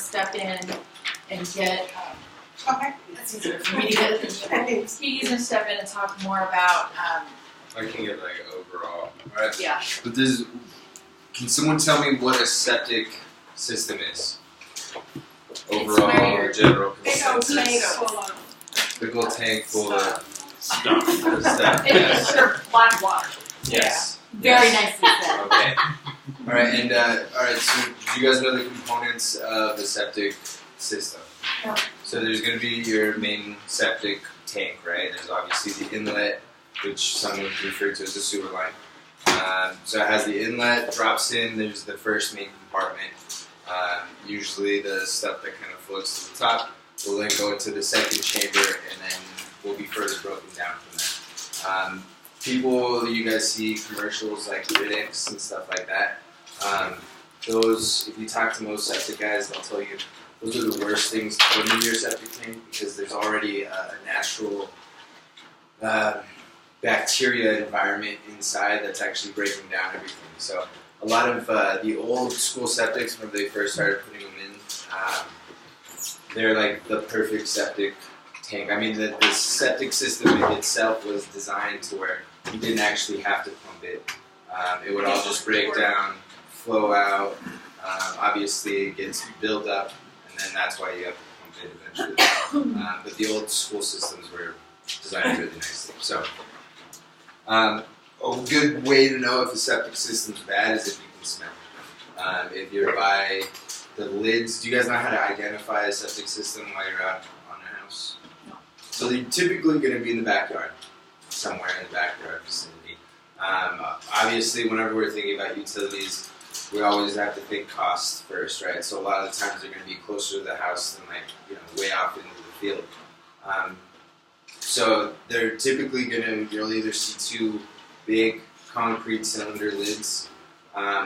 step in and get. Okay. That's easier for me to get. Kiki's gonna step in and talk more about. I can get like overall. Right? Yeah. But can someone tell me what a septic system is? Overall, general consensus. Big old tank full of stuff. It's for black water. Yes. Very nicely said. Okay. All right, and so do you guys know the components of a septic system? No. So there's going to be your main septic tank, right? There's obviously the inlet, which some would refer to as the sewer line. So it has the inlet, drops in, there's the first main compartment. Usually the stuff that kind of floats to the top will then go into the second chamber and then will be further broken down from there. People, you guys see commercials like Riddick's and stuff like that. Those, if you talk to most septic guys, they'll tell you those are the worst things to put in your septic tank because there's already a natural bacteria environment inside that's actually breaking down everything. So a lot of the old school septics, when they first started putting them in, they're like the perfect septic tank. I mean, the septic system in itself was designed to where you didn't actually have to pump it. It would all just break down, flow out. Obviously, it gets built up, and then that's why you have to pump it eventually. But the old school systems were designed really nicely. So, a good way to know if a septic system's bad is if you can smell it. If you're by the lids, do you guys know how to identify a septic system while you're out on a house? No. So they're typically going to be in the backyard, somewhere in the backyard vicinity. Obviously, whenever we're thinking about utilities, we always have to think cost first, right? So a lot of the times they're going to be closer to the house than way off into the field. So they're typically you'll either see two big concrete cylinder lids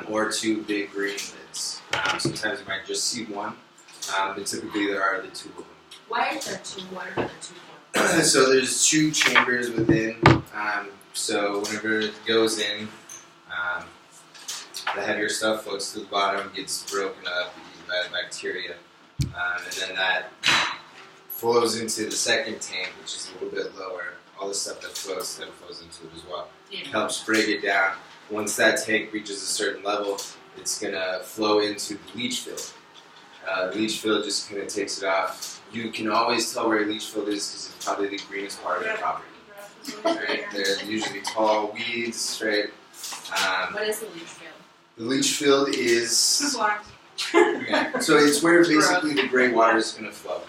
or two big green lids. Sometimes you might just see one, but typically there are the two of them. Why are there two? What are the two? So there's two chambers within. So whenever it goes in, the heavier stuff floats to the bottom, gets broken up, eaten by the bacteria, and then that flows into the second tank, which is a little bit lower. All the stuff that floats then flows into it as well. Yeah. Helps break it down. Once that tank reaches a certain level, it's going to flow into the leach field. The leach field just kind of takes it off. You can always tell where a leach field is because it's probably the greenest part of the property. Right? They're usually tall weeds, right? What is the leach field? The leach field is... Okay. So it's where basically the gray water is going to flow.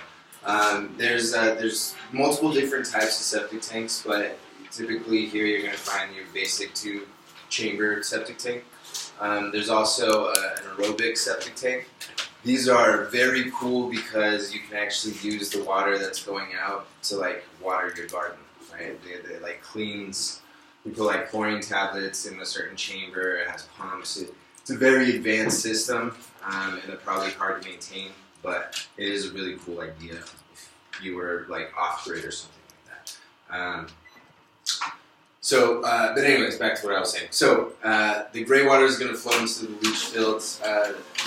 There's multiple different types of septic tanks, but typically here you're going to find your basic two-chamber septic tank. There's also an aerobic septic tank. These are very cool because you can actually use the water that's going out to water your garden, right? They cleans. You put chlorine tablets in a certain chamber. It has pumps. It's a very advanced system, and they're probably hard to maintain, but it is a really cool idea if you were off grid or something like that. But anyways, back to what I was saying. So the gray water is going to flow into the leach fields.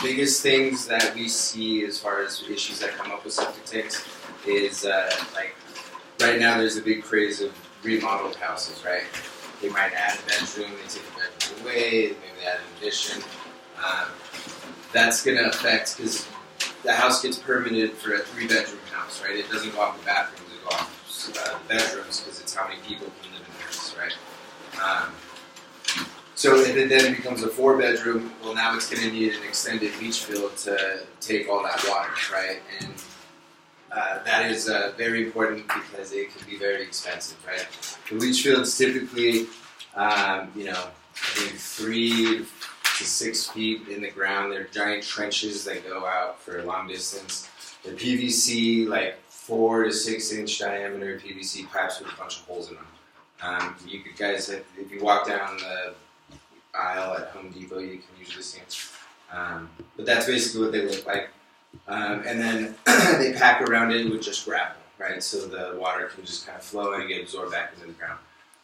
Biggest things that we see as far as issues that come up with septic tanks is right now there's a big craze of remodeled houses, right? They might add a bedroom, they take a bedroom away, maybe they add an addition. That's going to affect, because the house gets permitted for a 3-bedroom house, right? It doesn't go off the bathrooms, it goes off the bedrooms because it's how many people can live in the house, right? So if it then becomes a 4-bedroom, well now it's going to need an extended leach field to take all that water, right? And that is very important because it can be very expensive, right? The leach fields typically, I think 3 to 6 feet in the ground. They're giant trenches that go out for a long distance. They're PVC, 4 to 6 inch diameter PVC pipes with a bunch of holes in them. You could guys, if you walk down the aisle at Home Depot, you can usually see them. But that's basically what they look like. And then they pack around it with just gravel, right? So the water can just kind of flow and get absorbed back into the ground.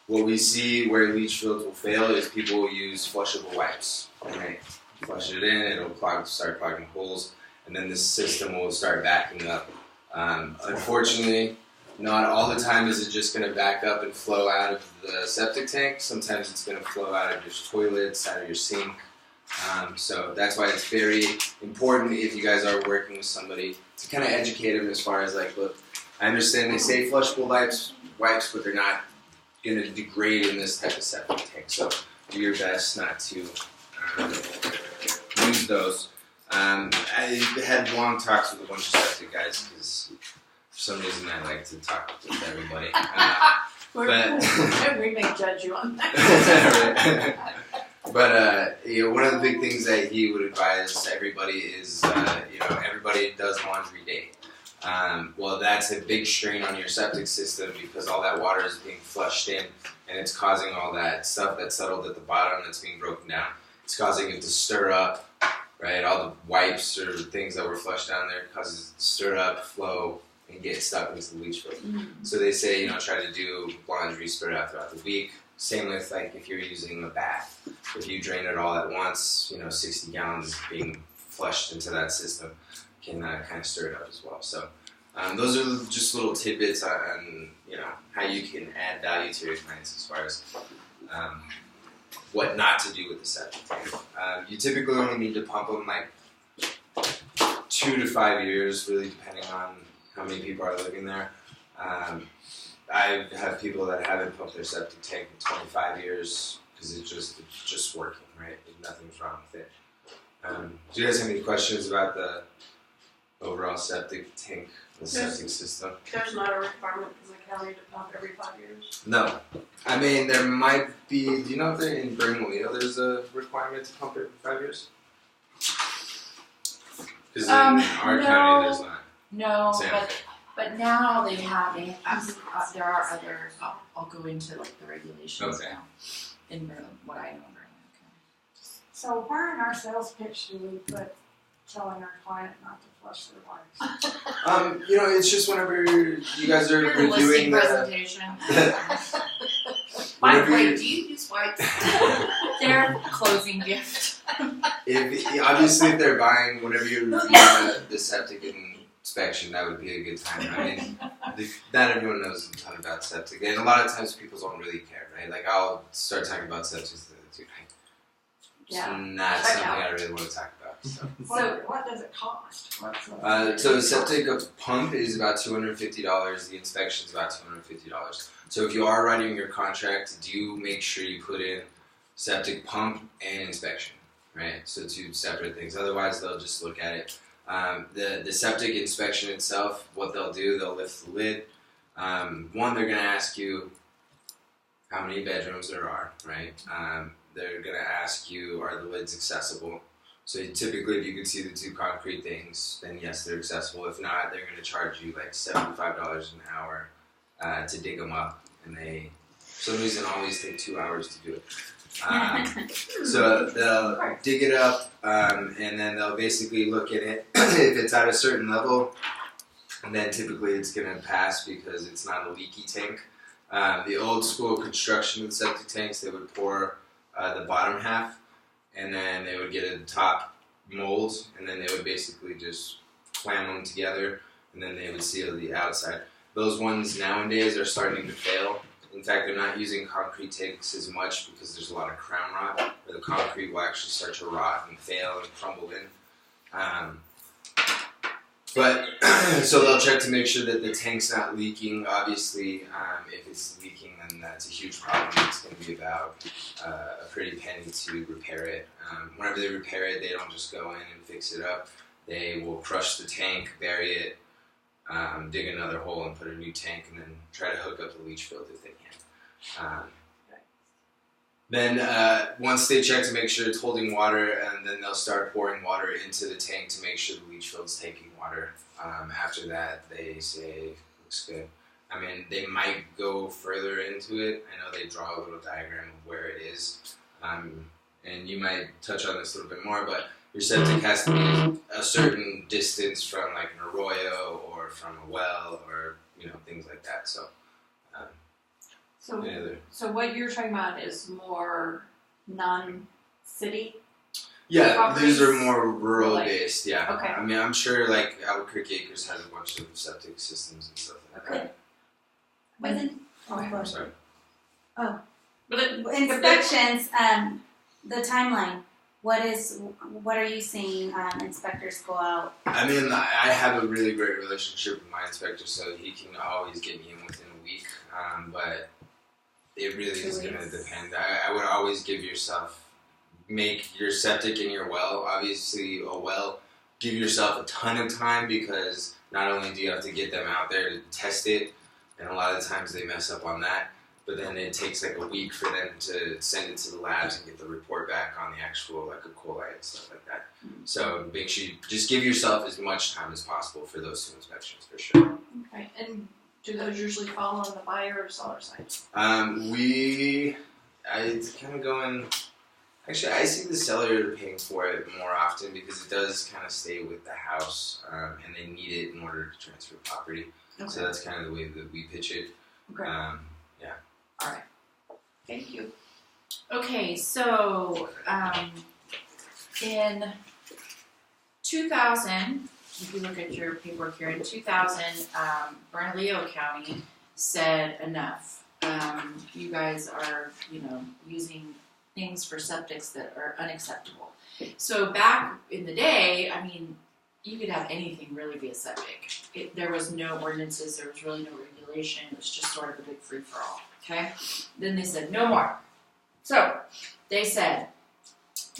What we see where leach fields will fail is people will use flushable wipes, right? Flush it in, it'll start clogging holes. and then the system will start backing up. Unfortunately, not all the time is it just going to back up and flow out of the septic tank. Sometimes it's going to flow out of your toilets, out of your sink. So that's why it's very important if you guys are working with somebody to kind of educate them as far as like, look, I understand they say flushable wipes, but they're not going to degrade in this type of septic tank. So do your best not to use those. I had long talks with a bunch of septic guys because for some reason I like to talk with everybody. We may judge you on that. But one of the big things that he would advise everybody is, everybody does laundry day. Well, that's a big strain on your septic system because all that water is being flushed in, and it's causing all that stuff that's settled at the bottom that's being broken down. It's causing it to stir up, right? All the wipes or things that were flushed down there causes it to stir up, flow, and get stuck into the leach field. So they say, try to do laundry spread out throughout the week. Same with like if you're using a bath. If you drain it all at once, 60 gallons being flushed into that system can kind of stir it up as well. So those are just little tidbits on how you can add value to your clients as far as what not to do with the septic tank. You typically only need to pump them like 2 to 5 years, really depending on how many people are living there. I have people that haven't pumped their septic tank in 25 years because it's just working, right? Nothing's wrong with it. Do you guys have any questions about the overall septic tank, the septic system? There's not a requirement because the county to pump every 5 years? No. I mean, there might be, do you know if they're in Bernalillo there's a requirement to pump every 5 years? Because in our county there's not. No, but now they have there are other. I'll go into like the regulations now in Maryland. What I know in Maryland. Okay. So where in our sales pitch do we put telling our client not to flush their wipes? It's just whenever you guys are Your listing reviewing presentation. By the way, do you use wipes? Their closing gift. If they're buying, whenever you're reviewing the septic inspection, that would be a good time. I mean, not everyone knows a ton about septic, and a lot of times people don't really care, right? Like I'll start talking about septic, it's not something I really want to talk about. So what does it cost? So the septic pump is about $250. The inspection is about $250. So if you are writing your contract, do make sure you put in septic pump and inspection, right? So 2 separate things. Otherwise, they'll just look at it. The septic inspection itself, what they'll do, they'll lift the lid. One, they're going to ask you how many bedrooms there are, right? They're going to ask you, are the lids accessible? So typically, if you can see the 2 concrete things, then yes, they're accessible. If not, they're going to charge you like $75 an hour to dig them up. And they, for some reason, always take 2 hours to do it. So they'll dig it up, and then they'll basically look at it. If it's at a certain level, and then typically it's going to pass because it's not a leaky tank. The old school construction of the septic tanks, they would pour the bottom half, and then they would get a top mold, and then they would basically just clam them together, and then they would seal the outside. Those ones nowadays are starting to fail. In fact, they're not using concrete tanks as much because there's a lot of crown rot, where the concrete will actually start to rot and fail and crumble in. So they'll check to make sure that the tank's not leaking. Obviously, if it's leaking, then that's a huge problem. It's going to be about a pretty penny to repair it. Whenever they repair it, they don't just go in and fix it up. They will crush the tank, bury it, dig another hole and put a new tank, and then try to hook up the leach field if they can. Then once they check to make sure it's holding water, and then they'll start pouring water into the tank to make sure the leach field's taking water. After that, they say, looks good. I mean, they might go further into it. I know they draw a little diagram of where it is. And you might touch on this a little bit more, but your septic has to be a certain distance from like an arroyo or from a well or, things like that. So what you're talking about is more non-city? Yeah, properties? these are more rural based. Yeah. Okay. I mean, I'm sure like Albuquerque Acres has a bunch of septic systems and stuff like that. But then, I'm sorry. But inspections, the timeline. What are you seeing inspectors go out? I mean, I have a really great relationship with my inspector, so he can always get me in within a week. But it really is going to depend. I would always make your septic and your well, obviously a well, give yourself a ton of time, because not only do you have to get them out there to test it, and a lot of times they mess up on that, but then it takes like a week for them to send it to the labs and get the report back on the actual like E. coli and stuff like that. So make sure you just give yourself as much time as possible for those 2 inspections for sure. Okay, and do those usually fall on the buyer or seller side? It's kind of going. Actually, I see the seller paying for it more often, because it does kind of stay with the house, and they need it in order to transfer property. Okay. So that's kind of the way that we pitch it. Okay. Yeah. All right. Thank you. Okay, so in 2000, if you look at your paperwork here, in 2000, Bernalillo County said enough. You guys are, using things for septics that are unacceptable. So back in the day, I mean, you could have anything really be a septic. There was no ordinances, there was really no regulation, it was just sort of a big free-for-all, okay? Then they said, no more. So, they said,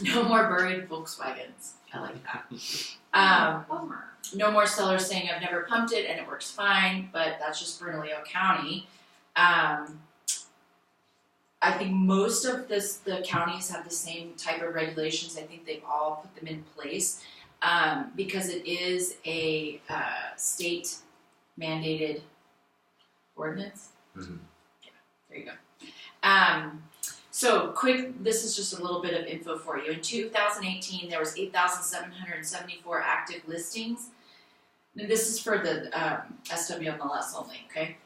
no more buried Volkswagens. I like that. No more sellers saying, I've never pumped it and it works fine, but that's just Bernalillo County. I think most of the counties have the same type of regulations. I think they've all put them in place. Because it is a state mandated ordinance. Mm-hmm. Yeah, there you go. So this is just a little bit of info for you. In 2018, there was 8,774 active listings. And this is for the SWMLS only, okay?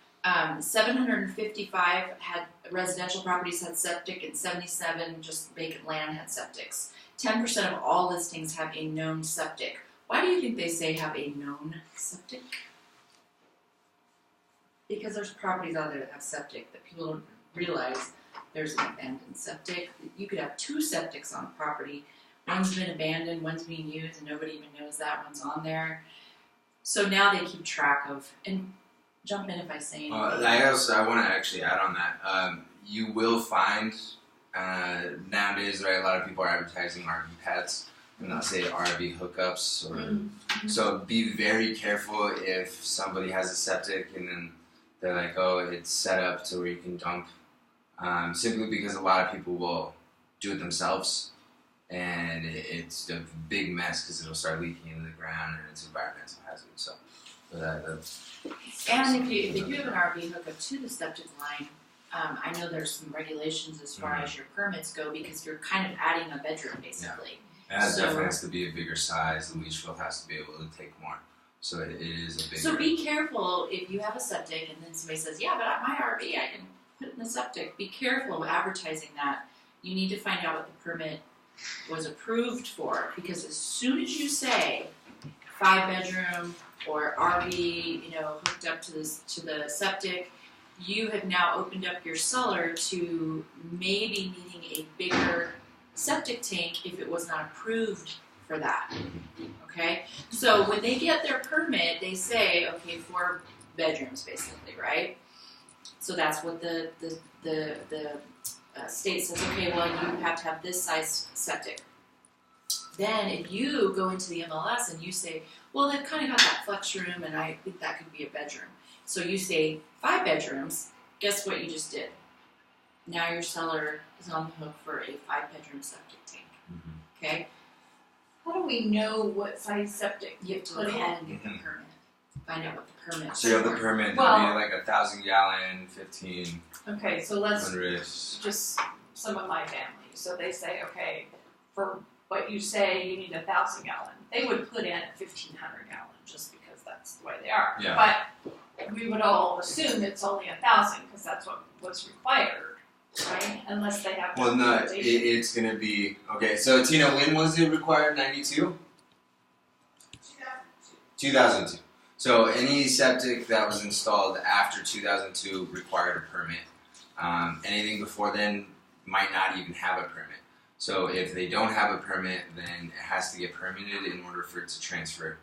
755 residential properties had septic, and 77 just vacant land had septics. 10% of all listings have a known septic. Why do you think they say have a known septic? Because there's properties out there that have septic that people don't realize there's an abandoned septic. You could have 2 septics on a property. One's been abandoned, one's being used, and nobody even knows that one's on there. So now they keep track of, and jump in if I say anything. I want to actually add on that. You will find nowadays, right, a lot of people are advertising RV pads, and they'll say RV hookups. So be very careful if somebody has a septic and then they're like, oh, it's set up to where you can dump. Simply because a lot of people will do it themselves, and it's a big mess because it'll start leaking into the ground, and it's environmental hazard. So, and if you have an RV hookup to the septic line, I know there's some regulations as far as your permits go, because you're kind of adding a bedroom basically. Yeah. And it definitely has to be a bigger size. The leach field has to be able to take more. So it is a bigger. So be careful if you have a septic and then somebody says, yeah, but my RV I can put in the septic. Be careful of advertising that. You need to find out what the permit was approved for, because as soon as you say 5-bedroom or RV, hooked up to the septic, you have now opened up your seller to maybe needing a bigger septic tank if it was not approved for that. Okay? So when they get their permit, they say, okay, 4 bedrooms basically, right? So that's what the state says, okay, well, you have to have this size septic. Then if you go into the MLS and you say, well, they've kind of got that flex room and I think that could be a bedroom. So you say 5 bedrooms, guess what you just did? Now your seller is on the hook for a 5-bedroom septic tank. Okay? How do we know what size septic You have to go ahead and get the permit. Find out what the permit is. So you have the permit, Well- it'll be like 1,000 gallon, 15. Okay, so let's 100. just some of my family. So they say, okay, for what you say, you need 1,000 gallon. They would put in a 1,500 gallon just because that's the way they are. Yeah. But we would all assume it's only 1,000 because that's what was required. right? Unless they have. Well, no, documentation. it's gonna be okay. So Tina, when was it required? 92? 2002. So any septic that was installed after 2002 required a permit. Anything before then might not even have a permit. So if they don't have a permit, then it has to get permitted in order for it to transfer.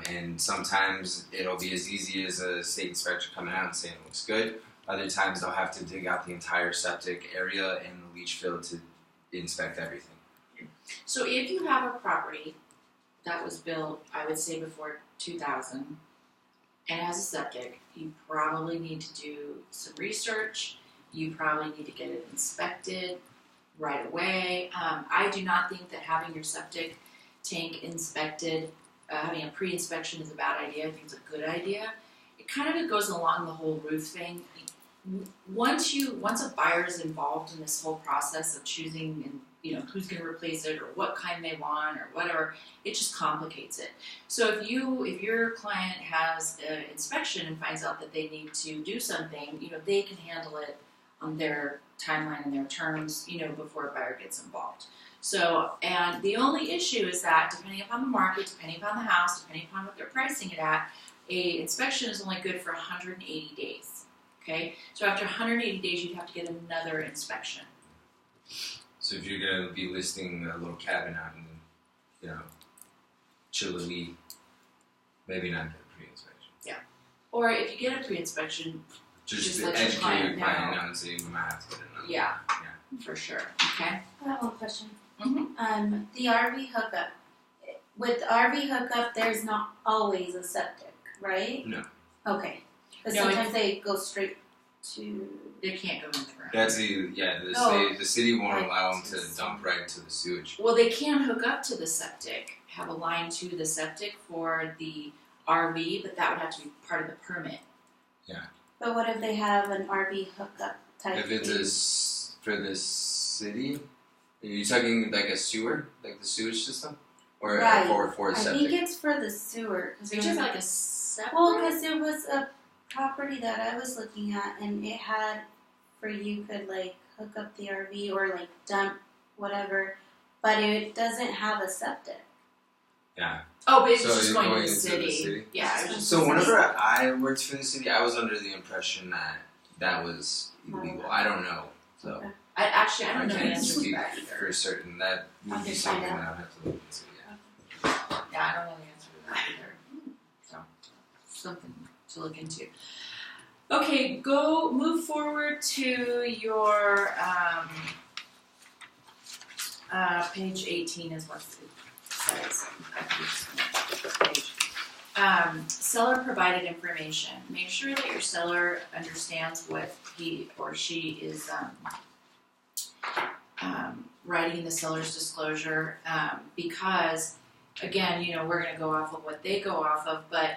And sometimes it'll be as easy as a state inspector coming out and saying it looks good. Other times they'll have to dig out the entire septic area and the leach field to inspect everything. So if you have a property that was built, I would say before 2000, and has a septic, you probably need to do some research. You probably need to get it inspected right away. I do not think that having your septic tank inspected, having a pre-inspection is a bad idea. I think it's a good idea. It kind of goes along the whole roof thing. Once a buyer is involved in this whole process of choosing and who's going to replace it or what kind they want or whatever, it just complicates it. So if your client has an inspection and finds out that they need to do something, they can handle it on their timeline and their terms, before a buyer gets involved. So, and the only issue is that depending upon the market, depending upon the house, depending upon what they're pricing it at, a inspection is only good for 180 days. Okay, so after 180 days, you'd have to get another inspection. So if you're gonna be listing a little cabin out in, Chile, maybe not get a pre-inspection. Yeah, or if you get a pre-inspection, Just let educate your client your client know. now and say we might have to get another. yeah, for sure. Okay. I have one question. Mhm. The RV hookup. With RV hookup, there's not always a septic, right? No. Okay. Because No, sometimes they go straight to. They can't go in the ground. That's Oh. the city won't Right. allow them to dump right into the sewage. Well, they can hook up to the septic, have a line to the septic for the RV, but that would have to be part of the permit. But what if they have an RV hookup type? If it's for the city, are you talking like a sewer, like the sewage system, or Right. for a I septic? think it's for the sewer. So you're just like a separate. Well, because there was a property that I was looking at, and it had where you could like hook up the RV or like dump whatever, but it doesn't have a septic. Yeah. Oh, but it's So just you're going going to the into city. the city? Yeah. It was just So whenever I worked for the city, I was under the impression that was illegal. I don't know. So Okay. I don't know the can't answer to speak that either. for certain. That would I be can something find that out. I'd have to look into. Yeah. Yeah, I don't know the answer to that either. So something to look into. Okay, move forward to your page 18 is what it says. Page. Seller provided information. Make sure that your seller understands what he or she is writing in the seller's disclosure, because again, we're going to go off of what they go off of, but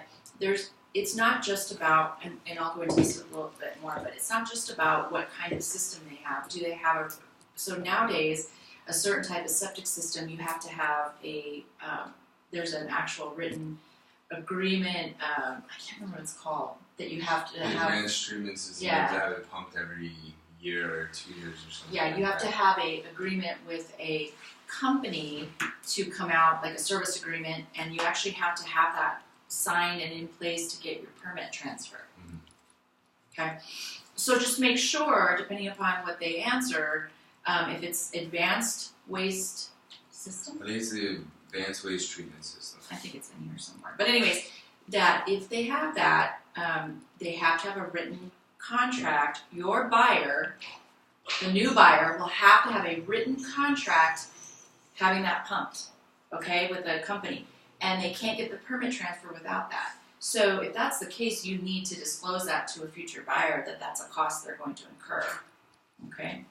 it's not just about, and I'll go into this a little bit more, but it's not just about what kind of system they have. Do they have so nowadays, a certain type of septic system, you have to have there's an actual written agreement, I can't remember what it's called, that you have to The have. advanced treatment system, Yeah. you have to have it pumped every year or 2 years or something. Yeah, you like have to that. have a agreement with a company to come out, like a service agreement, and you actually have to have that signed and in place to get your permit transfer. Mhm. Okay, so just make sure, depending upon what they answer, if it's advanced waste system, I think it's the advanced waste treatment system. I think it's in here somewhere. But anyways, that if they have that, they have to have a written contract. Your buyer, the new buyer, will have to have a written contract having that pumped, okay, with a company. And they can't get the permit transfer without that. So if that's the case, you need to disclose that to a future buyer that that's a cost they're going to incur, okay?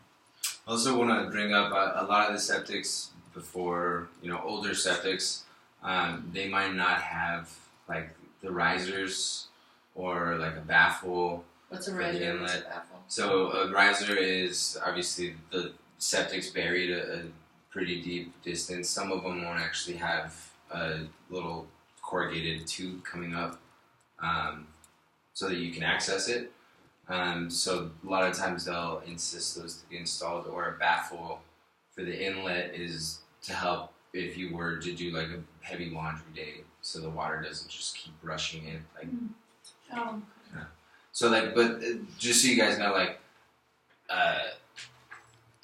Also want to bring up a lot of the septics before, older septics, they might not have like the risers or like a baffle. What's a For the riser? What's a inlet. baffle? So a riser is obviously the septic's buried a pretty deep distance. Some of them won't actually have a little corrugated tube coming up so that you can access it. So a lot of times they'll insist those to be installed, or a baffle for the inlet is to help if you were to do like a heavy laundry day, so the water doesn't just keep rushing in. Like, so like, but just so you guys know, like,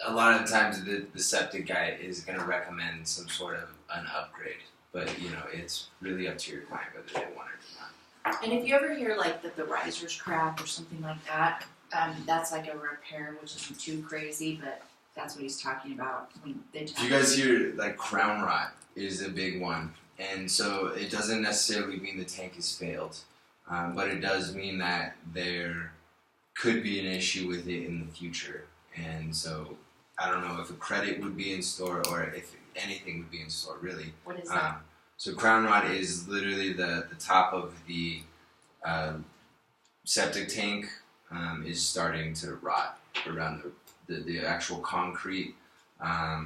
a lot of times the septic guy is going to recommend some sort of an upgrade, but it's really up to your client whether they want it or not. And if you ever hear like that the riser's cracked or something like that, that's like a repair, which isn't too crazy, but that's what he's talking about when they talk. You guys hear like crown rot is a big one, and so it doesn't necessarily mean the tank has failed, but it does mean that there could be an issue with it in the future, and so I don't know if a credit would be in store or if anything would be in store, really. What is that? So crown rot is literally the top of the septic tank is starting to rot around the actual concrete. I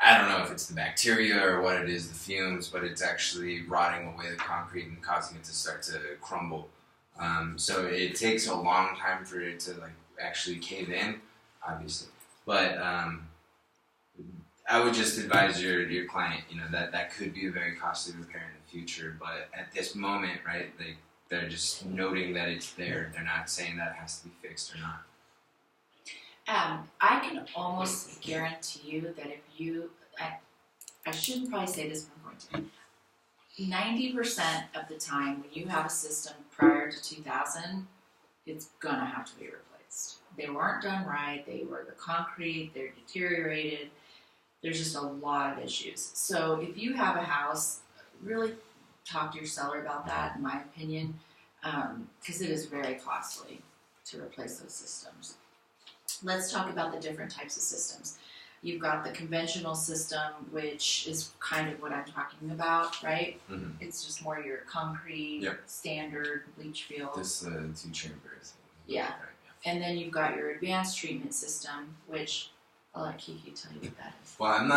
don't know if it's the bacteria or what it is, the fumes, but it's actually rotting away the concrete and causing it to start to crumble. So it takes a long time for it to like actually cave in, obviously. But I would just advise your client, that could be a very costly repair in the future. But at this moment, right, they're just noting that it's there. They're not saying that it has to be fixed or not. I can almost guarantee you that if you, I shouldn't probably say this, but I'm going to. 90% of the time when you have a system prior to 2000, it's gonna have to be replaced. They weren't done right. They were the concrete. They're deteriorated. There's just a lot of issues. So if you have a house, really talk to your seller about that, in my opinion, because it is very costly to replace those systems. Let's talk about the different types of systems. You've got the conventional system, which is kind of what I'm talking about, right? Mm-hmm. It's just more your concrete, standard bleach field. This 2 chambers. Yeah. Right, yeah. And then you've got your advanced treatment system, which I'll let Kiki tell you what that is. Well, I'm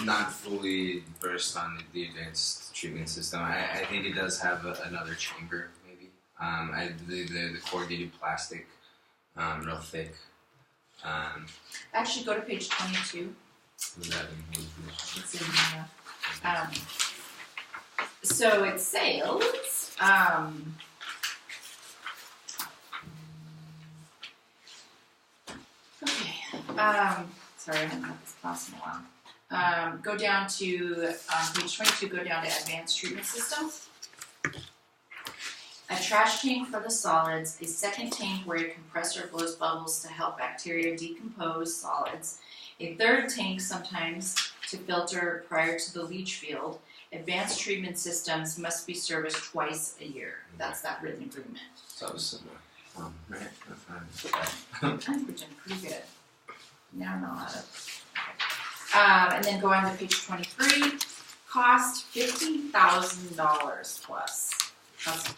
not fully versed on the advanced treatment system. I think it does have another chamber, maybe. The corrugated plastic, real thick. Actually, go to page 22. What does that mean? It's in here. So it says, sorry, I haven't had this class in a while. Go down to, page 22, go down to advanced treatment system. A trash tank for the solids, a second tank where a compressor blows bubbles to help bacteria decompose solids, a third tank sometimes to filter prior to the leach field. Advanced treatment systems must be serviced twice a year. That's that written agreement. So it was similar. Right? I think we're doing pretty good. Now I'm not allowed to. And then go on to page 23. Cost $15,000 plus. That's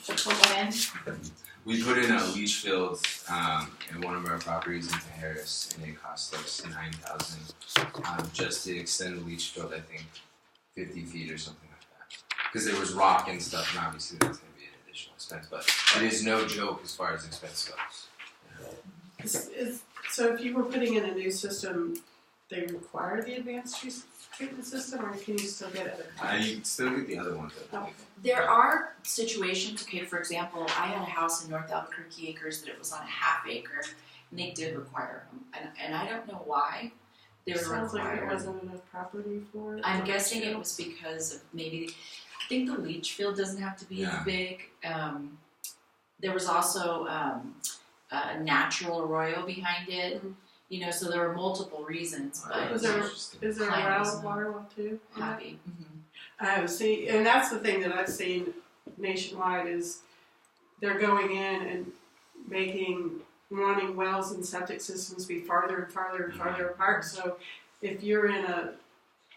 to put one in. We put in a leach field in one of our properties in Harris, and it cost us $9,000 just to extend the leach field. I think 50 feet or something like that, because there was rock and stuff, and obviously that's going to be an additional expense. But it is no joke as far as expense goes. Yeah. So if you were putting in a new system, they require the advanced treatment system, or can you still get it? You still get the other one. Oh. There are situations, okay, for example, I had a house in North Albuquerque Acres that it was on a half acre, and they did require them. And I don't know why they were Sounds required. like there wasn't enough property for it. I'm guessing it was because of maybe, I think the leach field doesn't have to be as big. There was also a natural arroyo behind it. Mm-hmm. You know, so there were multiple reasons. But is there a well water well too? Happy. See, and that's the thing that I've seen nationwide is they're going in and wanting wells and septic systems be farther and farther and farther apart. So if you're in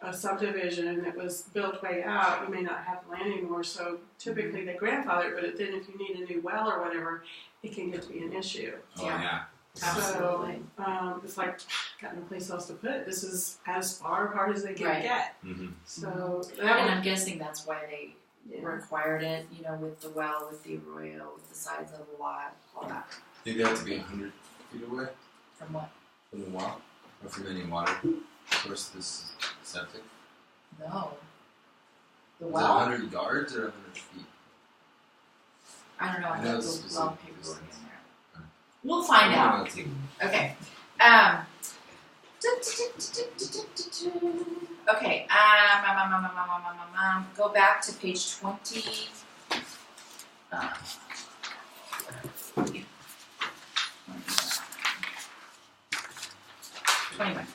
a subdivision that was built way out, you may not have land anymore. So typically they grandfather it, but then if you need a new well or whatever, it can get to be an issue. Oh yeah. Absolutely. So it's like, got no place else to put it. This is as far apart as they can get. Mm-hmm. So and I'm guessing that's why required it, you know, with the well, with the arroyo, with the sides of the lot, all that. Think they have to be 100 feet away From what? from the well or from any water source. This septic. No. The Is it well? 100 yards or 100 feet? I don't know. I I know have it's the well specific paperwork in distance. there. We'll find I'm out. gonna take- Okay. Okay. Go back to page 20. 21.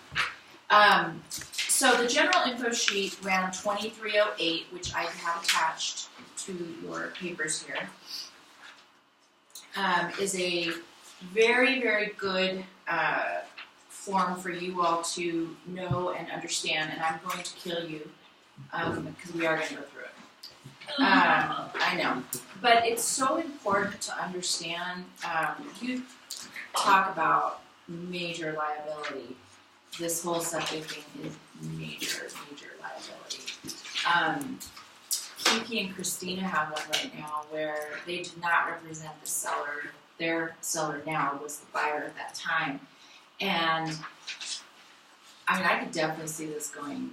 So the general info sheet ran 2308, which I have attached to your papers here, is a very, very good form for you all to know and understand, and I'm going to kill you because we are going to go through it. I know, but it's so important to understand. You talk about major liability. This whole septic thing is major liability. Kiki and Christina have one right now where they did not represent the seller. Their seller now was the buyer at that time. And I mean, I could definitely see this going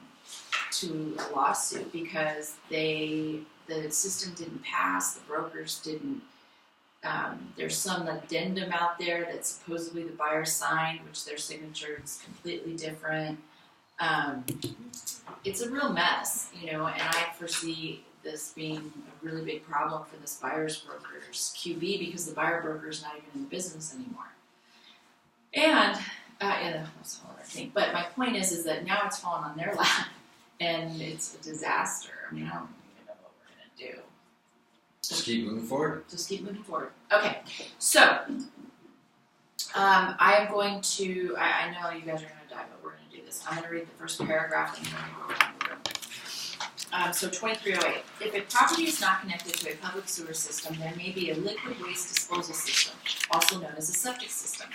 to a lawsuit because the system didn't pass, the brokers didn't. There's some addendum out there that supposedly the buyer signed, which their signature is completely different. It's a real mess, you know, and I foresee this being a really big problem for this buyer's broker's QB because the buyer broker is not even in the business anymore. And that's a whole other thing. But my point is that now it's fallen on their lap, and it's a disaster. I mean, I don't even know what we're gonna do. Just keep moving forward. Just keep moving forward. Okay, so I am going to. I know you guys are going to die, but we're going to do this. I'm going to read the first paragraph and then we're going to go around the room. So 2308. If a property is not connected to a public sewer system, there may be a liquid waste disposal system, also known as a septic system.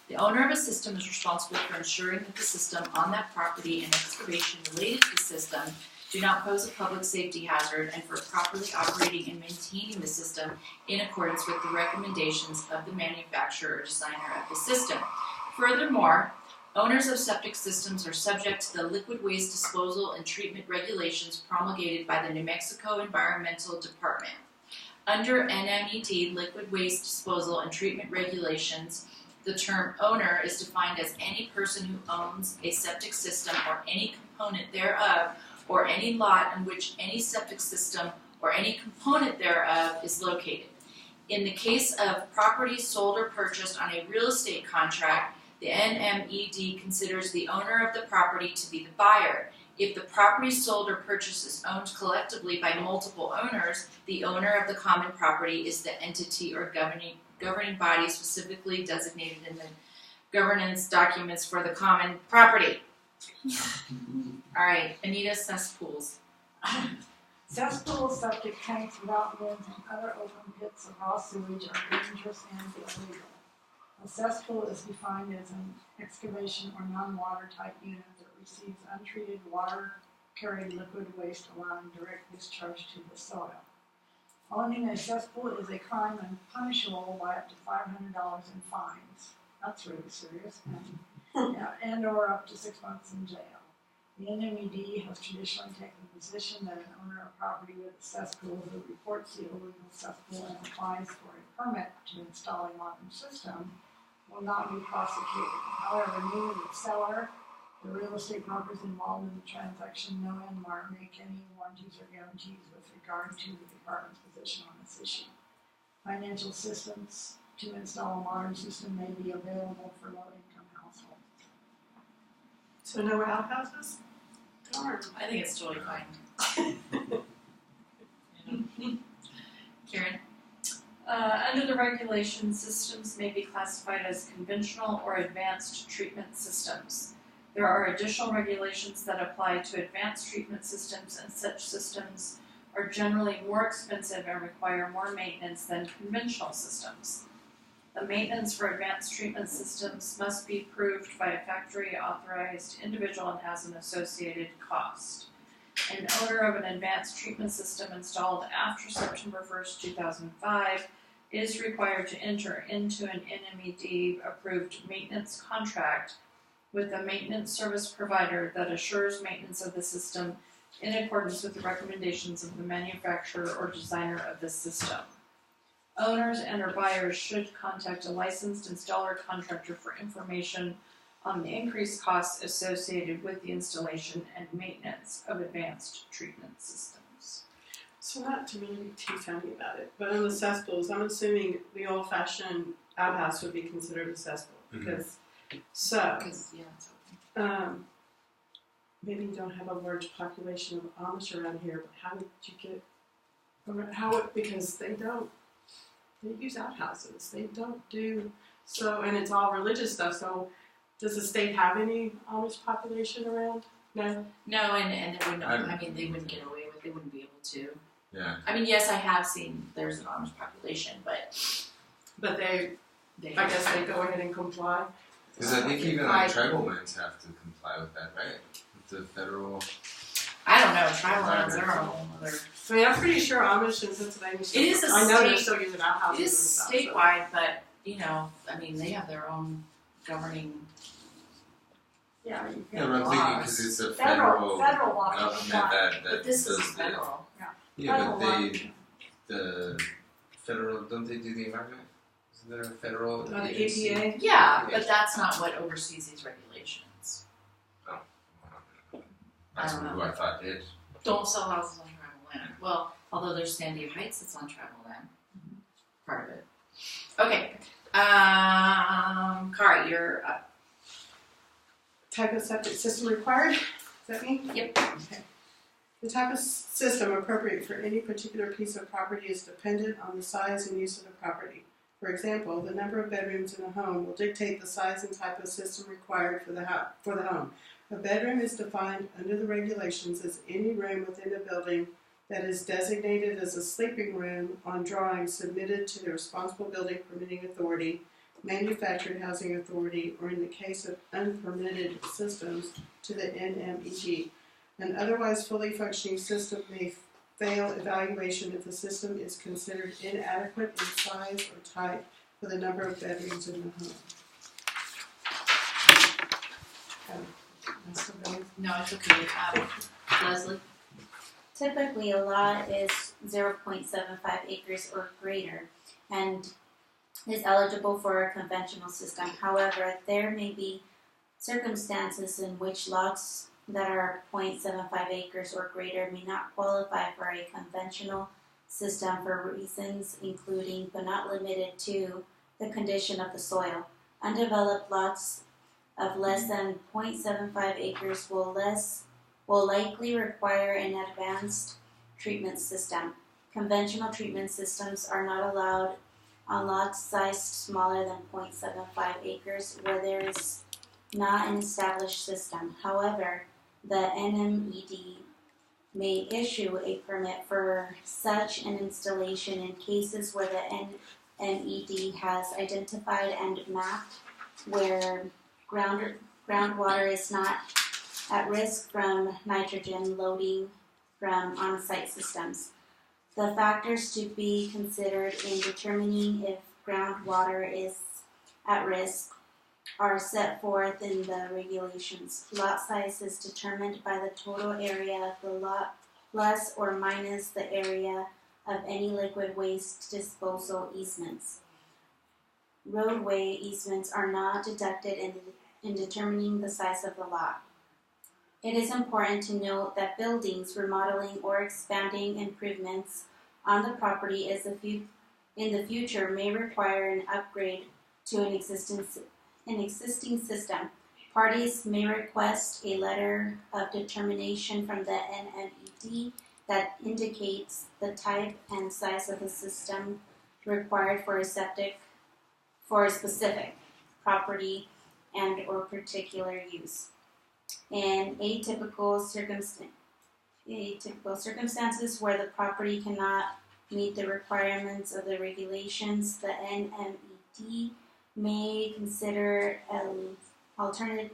The owner of a system is responsible for ensuring that the system on that property and excavation related to the system do not pose a public safety hazard and for properly operating and maintaining the system in accordance with the recommendations of the manufacturer or designer of the system. Furthermore, owners of septic systems are subject to the liquid waste disposal and treatment regulations promulgated by the New Mexico Environmental Department. Under NMED liquid waste disposal and treatment regulations, the term owner is defined as any person who owns a septic system or any component thereof, or any lot in which any septic system or any component thereof is located. In the case of property sold or purchased on a real estate contract, the NMED considers the owner of the property to be the buyer. If the property sold or purchased is owned collectively by multiple owners, the owner of the common property is the entity or governing body specifically designated in the governance documents for the common property. All right, Anita, cesspools. Cesspools, septic tanks without lids, and other open pits of raw sewage are dangerous and illegal. A cesspool is defined as an excavation or non-water type unit that receives untreated water-carried liquid waste allowing direct discharge to the soil. Owning a cesspool is a crime and punishable by up to $500 in fines. That's really serious. And or up to 6 months in jail. The NMED has traditionally taken the position that an owner of property with a cesspool who reports the illegal cesspool and applies for a permit to install a modern system will not be prosecuted. However, neither the seller, the real estate brokers involved in the transaction, nor make any warranties or guarantees with regard to the department's position on this issue. Financial assistance to install a modern system may be available for low-income households. So no outhouses? Darn. I think it's totally fine. Karen? Under the regulations, systems may be classified as conventional or advanced treatment systems. There are additional regulations that apply to advanced treatment systems, and such systems are generally more expensive and require more maintenance than conventional systems. The maintenance for advanced treatment systems must be approved by a factory authorized individual and has an associated cost. An owner of an advanced treatment system installed after September 1st, 2005 is required to enter into an NMED-approved maintenance contract with a maintenance service provider that assures maintenance of the system in accordance with the recommendations of the manufacturer or designer of the system. Owners and/or buyers should contact a licensed installer contractor for information on the increased costs associated with the installation and maintenance of advanced treatment systems. So not to be too funny about it, but in the cesspools, I'm assuming the old-fashioned outhouse would be considered a cesspool because Because, yeah, it's open. maybe you don't have a large population of Amish around here, but how did you get? Because they use outhouses. They don't do so, and it's all religious stuff. So, does the state have any Amish population around? No. No, and they wouldn't. They wouldn't get away with. They wouldn't be able to. Yeah. I mean, yes, I have seen there's an Amish population, but they I guess they go ahead and comply. Because I think even like tribal lands have to comply with that, right? With the federal. I don't know. Tribal lands are a whole other. I mean, I'm pretty sure Amish in Pennsylvania. It is a I know they're state- still using outhouses. It is and stuff, statewide, but I mean, they have their own governing. Yeah, you Yeah, can. but I'm thinking because it's a federal Federal law. government that But this does is the. federal. Yeah, but Federal the federal, don't they do the environment? Isn't there a federal The agency? EPA. Yeah, but that's not what oversees these regulations. That's I don't who I thought did. Don't sell houses on tribal land. Well, although there's Sandia Heights that's on tribal land. Part of it. Okay. Carrie, you're up. Type of septic system required? Is that me? Yep. Okay. The type of system appropriate for any particular piece of property is dependent on the size and use of the property. For example, the number of bedrooms in a home will dictate the size and type of system required for the home. A bedroom is defined under the regulations as any room within a building that is designated as a sleeping room on drawings submitted to the responsible building permitting authority, manufactured housing authority, or in the case of unpermitted systems, to the NMED. An otherwise fully functioning system may fail evaluation if the system is considered inadequate in size or type for the number of bedrooms in the home. No, it's okay. Leslie? Typically, a lot is 0.75 acres or greater and is eligible for a conventional system. However, there may be circumstances in which lots that are 0.75 acres or greater may not qualify for a conventional system for reasons including but not limited to the condition of the soil. Undeveloped lots of less than 0.75 acres will likely require an advanced treatment system. Conventional treatment systems are not allowed on lots sized smaller than 0.75 acres where there is not an established system. However, the NMED may issue a permit for such an installation in cases where the NMED has identified and mapped where groundwater is not at risk from nitrogen loading from on-site systems. The factors to be considered in determining if groundwater is at risk are set forth in the regulations. Lot size is determined by the total area of the lot plus or minus the area of any liquid waste disposal easements. Roadway easements are not deducted in determining the size of the lot. It is important to note that buildings, remodeling, or expanding improvements on the property in the future may require an upgrade to an existing system. Parties may request a letter of determination from the NMED that indicates the type and size of the system required for a septic for a specific property and or particular use. In atypical circumstances where the property cannot meet the requirements of the regulations, the NMED may consider alternative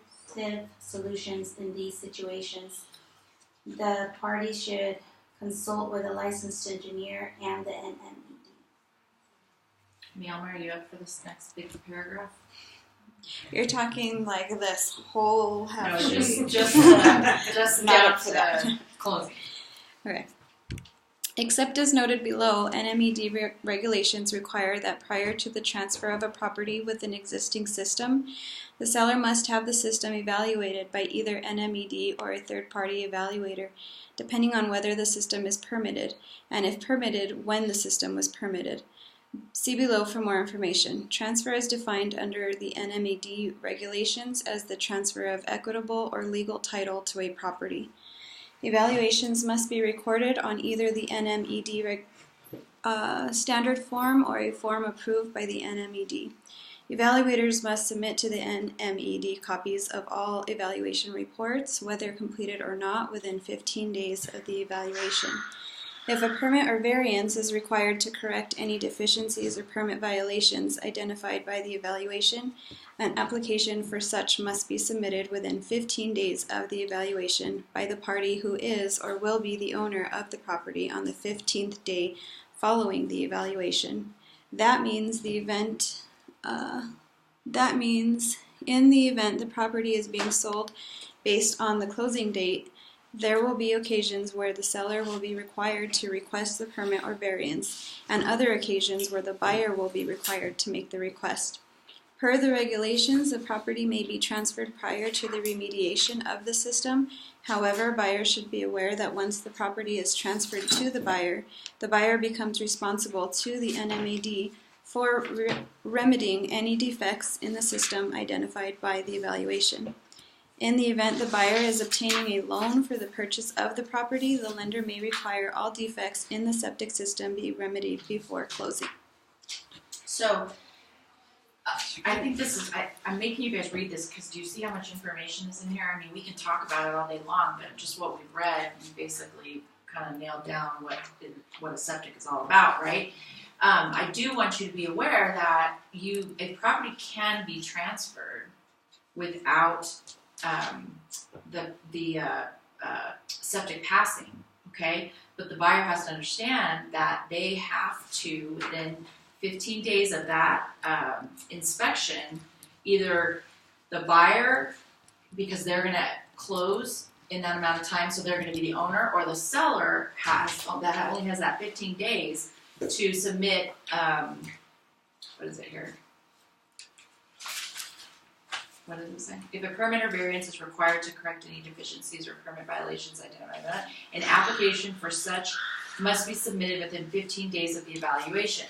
solutions in these situations. the party should consult with a licensed engineer and the NMED. Meow, are you up for this next big paragraph? You're talking like this whole half sheet. just Not down up for to that. closing. Okay. Except as noted below, NMED regulations require that prior to the transfer of a property with an existing system, the seller must have the system evaluated by either NMED or a third-party evaluator, depending on whether the system is permitted, and if permitted, when the system was permitted. See below for more information. Transfer is defined under the NMED regulations as the transfer of equitable or legal title to a property. Evaluations must be recorded on either the NMED standard form or a form approved by the NMED. Evaluators must submit to the NMED copies of all evaluation reports, whether completed or not, within 15 days of the evaluation. If a permit or variance is required to correct any deficiencies or permit violations identified by the evaluation, an application for such must be submitted within 15 days of the evaluation by the party who is or will be the owner of the property on the 15th day following the evaluation. That means in the event the property is being sold based on the closing date, there will be occasions where the seller will be required to request the permit or variance, and other occasions where the buyer will be required to make the request. Per the regulations, the property may be transferred prior to the remediation of the system. However, buyers should be aware that once the property is transferred to the buyer becomes responsible to the NMED for remedying any defects in the system identified by the evaluation. In the event the buyer is obtaining a loan for the purchase of the property, the lender may require all defects in the septic system be remedied before closing. So, I think this is, I'm making you guys read this because do you see how much information is in here? I mean, we can talk about it all day long, but just what we've read, we basically kind of nailed down what a septic is all about, right? I do want you to be aware that a property can be transferred without the septic passing, okay? But the buyer has to understand that they have to, within 15 days of that inspection, either the buyer, because they're going to close in that amount of time, so they're going to be the owner, or the seller only has that 15 days to submit, what is it here? What does it say? If a permit or variance is required to correct any deficiencies or permit violations identified, an application for such must be submitted within 15 days of the evaluation.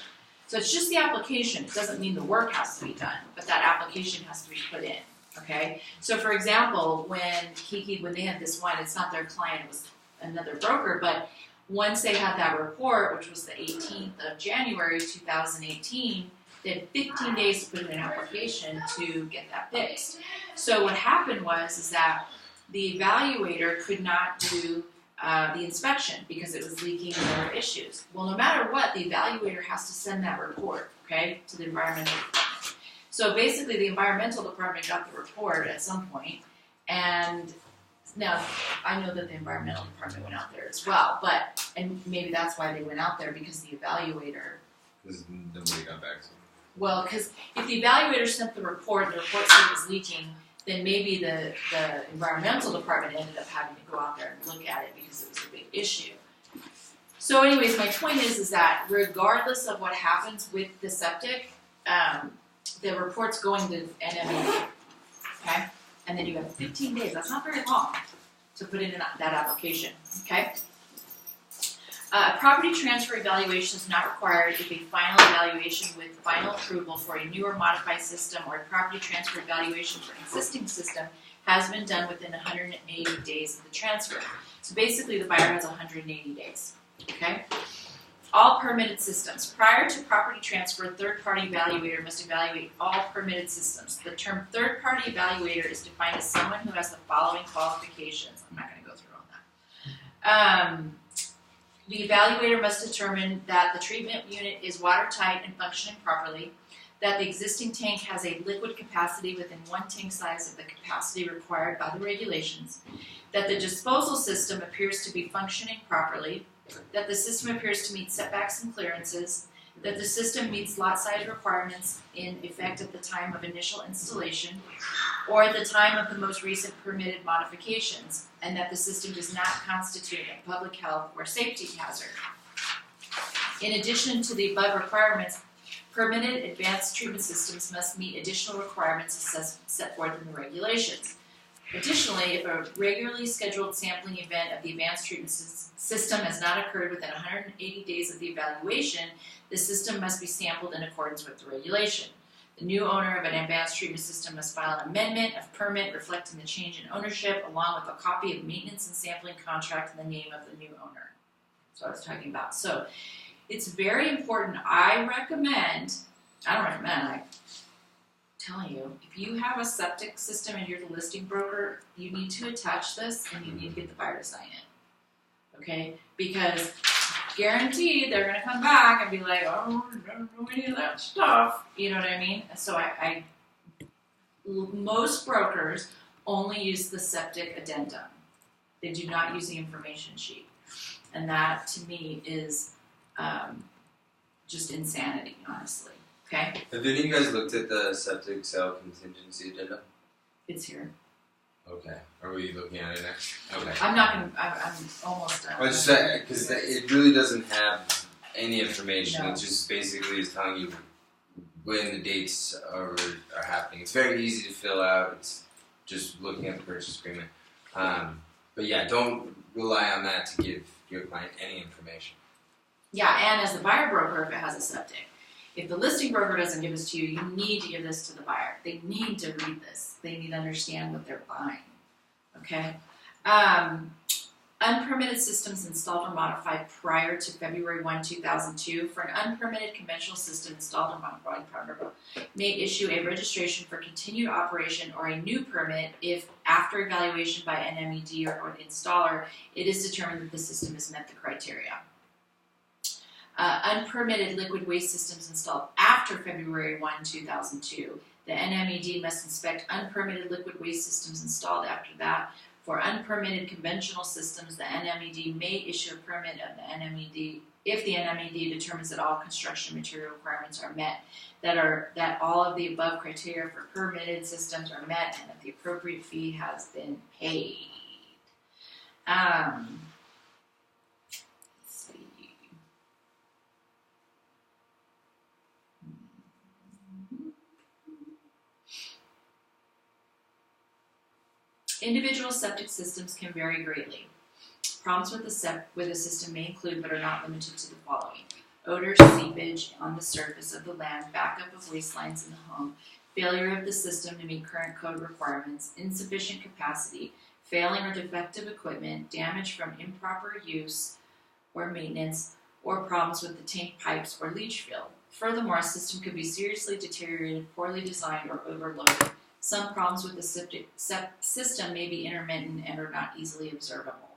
So it's just the application. It doesn't mean the work has to be done, but that application has to be put in, okay? So for example, when Kiki, when they had this one, it's not their client, it was another broker, but once they had that report, which was the 18th of January 2018, they had 15 days to put in an application to get that fixed. So what happened was that the evaluator could not do the inspection because it was leaking and there were issues. Well, no matter what, the evaluator has to send that report, okay, to the environmental department. So basically the environmental department got the report at some point, and now I know that the environmental department went out there as well, and maybe that's why they went out there, because the evaluator, Because nobody got back to me. well, because if the evaluator sent the report and the report said it was leaking, then maybe the environmental department ended up having to go out there and look at it because it was a big issue. So anyways, my point is that regardless of what happens with the septic, the report's going to NMED, okay? And then you have 15 days, that's not very long, to put in that application, okay? A property transfer evaluation is not required if a final evaluation with final approval for a new or modified system or a property transfer evaluation for an existing system has been done within 180 days of the transfer. So basically the buyer has 180 days, okay? All permitted systems. Prior to property transfer, a third-party evaluator must evaluate all permitted systems. The term third-party evaluator is defined as someone who has the following qualifications. I'm not going to go through all that. The evaluator must determine that the treatment unit is watertight and functioning properly, that the existing tank has a liquid capacity within one tank size of the capacity required by the regulations, that the disposal system appears to be functioning properly, that the system appears to meet setbacks and clearances, that the system meets lot size requirements in effect at the time of initial installation or at the time of the most recent permitted modifications, and that the system does not constitute a public health or safety hazard. In addition to the above requirements, permitted advanced treatment systems must meet additional requirements set forth in the regulations. Additionally, if a regularly scheduled sampling event of the advanced treatment system has not occurred within 180 days of the evaluation, the system must be sampled in accordance with the regulation. The new owner of an advanced treatment system must file an amendment of permit reflecting the change in ownership, along with a copy of maintenance and sampling contract and the name of the new owner. That's what I was talking about. So it's very important. I'm telling you, if you have a septic system and you're the listing broker, you need to attach this and you need to get the buyer to sign it. Okay? Because guaranteed they're going to come back and be like, oh, I don't know any of that stuff. You know what I mean? So most brokers only use the septic addendum. They do not use the information sheet. And that, to me, is just insanity, honestly. Okay? Have any of you guys looked at the septic sale contingency agenda? It's here. Okay. Are we looking at it next? Okay. I'm almost done. I was just saying, because it really doesn't have any information. No. It just basically is telling you when the dates are happening. It's very easy to fill out. It's just looking at the purchase agreement. But yeah, don't rely on that to give your client any information. Yeah, and as the buyer broker, if it has a septic. If the listing broker doesn't give this to you, you need to give this to the buyer. They need to read this. They need to understand what they're buying. Okay? Unpermitted systems installed or modified prior to February 1, 2002. For an unpermitted conventional system installed or modified may issue a registration for continued operation or a new permit if, after evaluation by an NMED or an installer, it is determined that the system has met the criteria. Unpermitted liquid waste systems installed after February 1, 2002. The NMED must inspect unpermitted liquid waste systems installed after that. For unpermitted conventional systems, the NMED may issue a permit of the NMED if the NMED determines that all construction material requirements are met, that all of the above criteria for permitted systems are met, and that the appropriate fee has been paid. Let's see. Individual septic systems can vary greatly. Problems with a system may include, but are not limited to, the following: odor, seepage on the surface of the land, backup of waste lines in the home, failure of the system to meet current code requirements, insufficient capacity, failing or defective equipment, damage from improper use or maintenance, or problems with the tank pipes or leach field. Furthermore, a system could be seriously deteriorated, poorly designed, or overloaded. Some problems with the septic system may be intermittent and are not easily observable.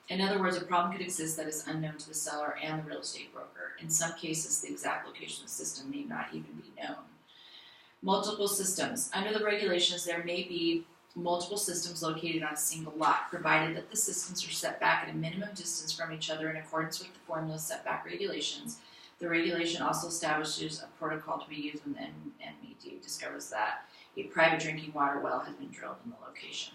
In other words, a problem could exist that is unknown to the seller and the real estate broker. In some cases, the exact location of the system may not even be known. Multiple systems. Under the regulations, there may be multiple systems located on a single lot, provided that the systems are set back at a minimum distance from each other in accordance with the formula setback regulations. The regulation also establishes a protocol to be used when the NMED discovers that a private drinking water well has been drilled in the location.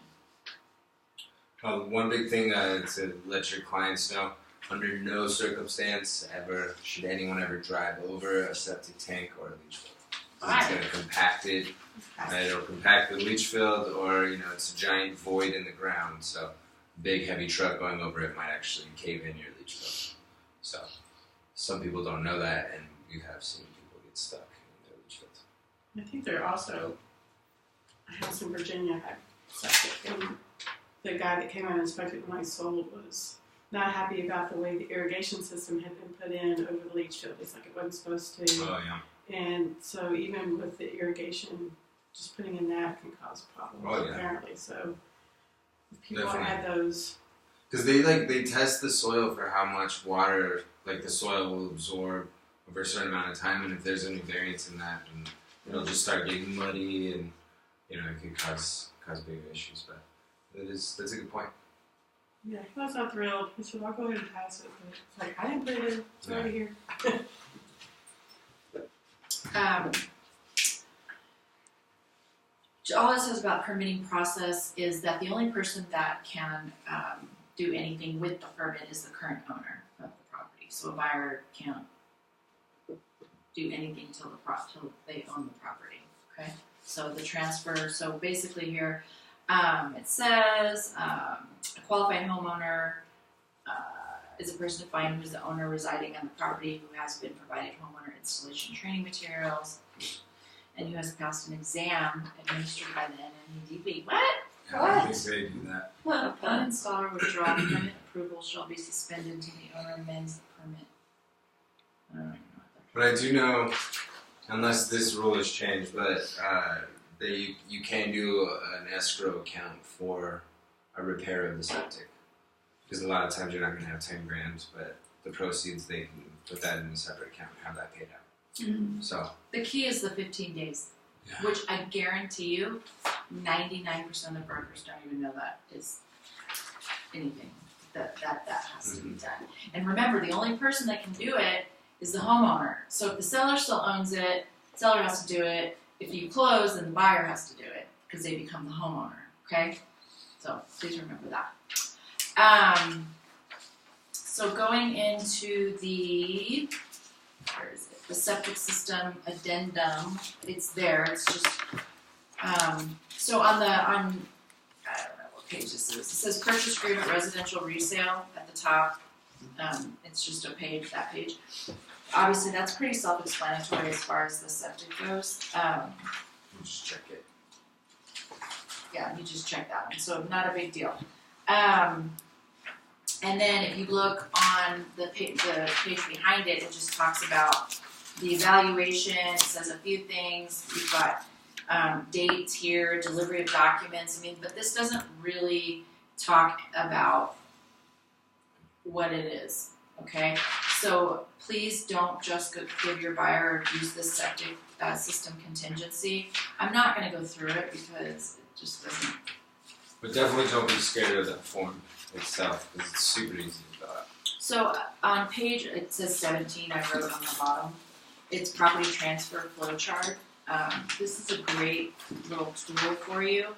One big thing to let your clients know: under no circumstance ever should anyone ever drive over a septic tank or a leach field. It's going to compact it. It'll compact the leach field, or it's a giant void in the ground. So, a big heavy truck going over it might actually cave in your leach field. So, some people don't know that, and you have seen people get stuck in their leach field. I think they're also a house in Virginia had septic, and the guy that came out and inspected when I sold was not happy about the way the irrigation system had been put in over the leach field. It's like it wasn't supposed to. Oh, yeah. And so even with the irrigation, just putting in that can cause problems, apparently. So if people had those... Because they test the soil for how much water the soil will absorb over a certain amount of time, and if there's any variance in that, then it'll just start getting muddy, and it could cause bigger issues. But that's a good point. Yeah, I was not thrilled. He said, I'll go ahead and pass it. But it's like, I didn't put it in. It's already here. All it says about permitting process is that the only person that can do anything with the permit is the current owner of the property. So a buyer can't do anything till they own the property. Okay. So the transfer. So basically here, it says a qualified homeowner is a person defined who is the owner residing on the property who has been provided homeowner installation training materials and who has passed an exam administered by the NMEDB. What? I don't think they do that. Upon installer withdrawal, permit approval shall be suspended until the owner amends the permit. I don't even know what that But I do know, unless this rule has changed, but you can do an escrow account for a repair of the septic. Because a lot of times you're not going to have 10 grand, but the proceeds, they can put that in a separate account and have that paid out. Mm-hmm. So The key is the 15 days, yeah. which I guarantee you, 99% of brokers don't even know that is anything that has to be done. And remember, the only person that can do it is the homeowner. So if the seller still owns it, the seller has to do it. If you close, then the buyer has to do it because they become the homeowner. Okay, so please remember that. So going into the where is it? The septic system addendum, it's there. It's just so on I don't know what page this is. It says purchase agreement residential resale at the top. It's just a page, that page. Obviously, that's pretty self-explanatory as far as the septic goes. Just check it. Yeah, you just check that one. So not a big deal. And then if you look on the page behind it, it just talks about the evaluation. It says a few things. You've got dates here, delivery of documents. I mean, but this doesn't really talk about what it is. Okay, so please don't just give your buyer or use this septic system contingency. I'm not going to go through it because it just doesn't. But definitely don't be scared of that form itself because it's super easy to fill out. So on page, it says 17, I wrote on the bottom, it's property transfer flow chart. This is a great little tool for you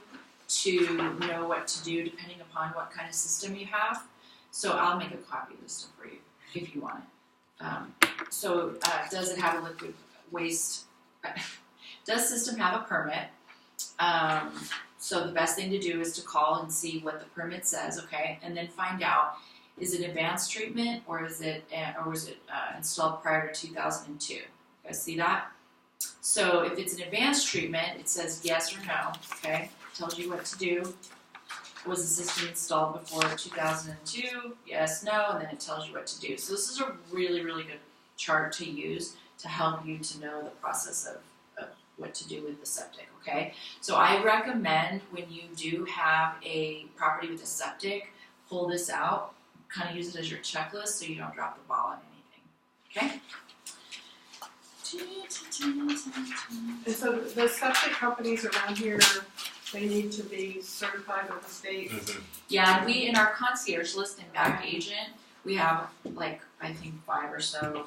to know what to do depending upon what kind of system you have. So I'll make a copy of this stuff for you if you want it. Does it have a liquid waste? Does system have a permit? So the best thing to do is to call and see what the permit says, okay, and then find out, is it advanced treatment or is it installed prior to 2002? You guys see that? So if it's an advanced treatment, it says yes or no, okay, tells you what to do. Was the system installed before 2002? Yes, no, and then it tells you what to do. So this is a really, really good chart to use to help you to know the process of what to do with the septic, okay? So I recommend when you do have a property with a septic, pull this out, kind of use it as your checklist so you don't drop the ball on anything, okay? And so the septic companies around here, they need to be certified with the state. Mm-hmm. Yeah, we, in our concierge list and back agent, we have like, I think 5 or so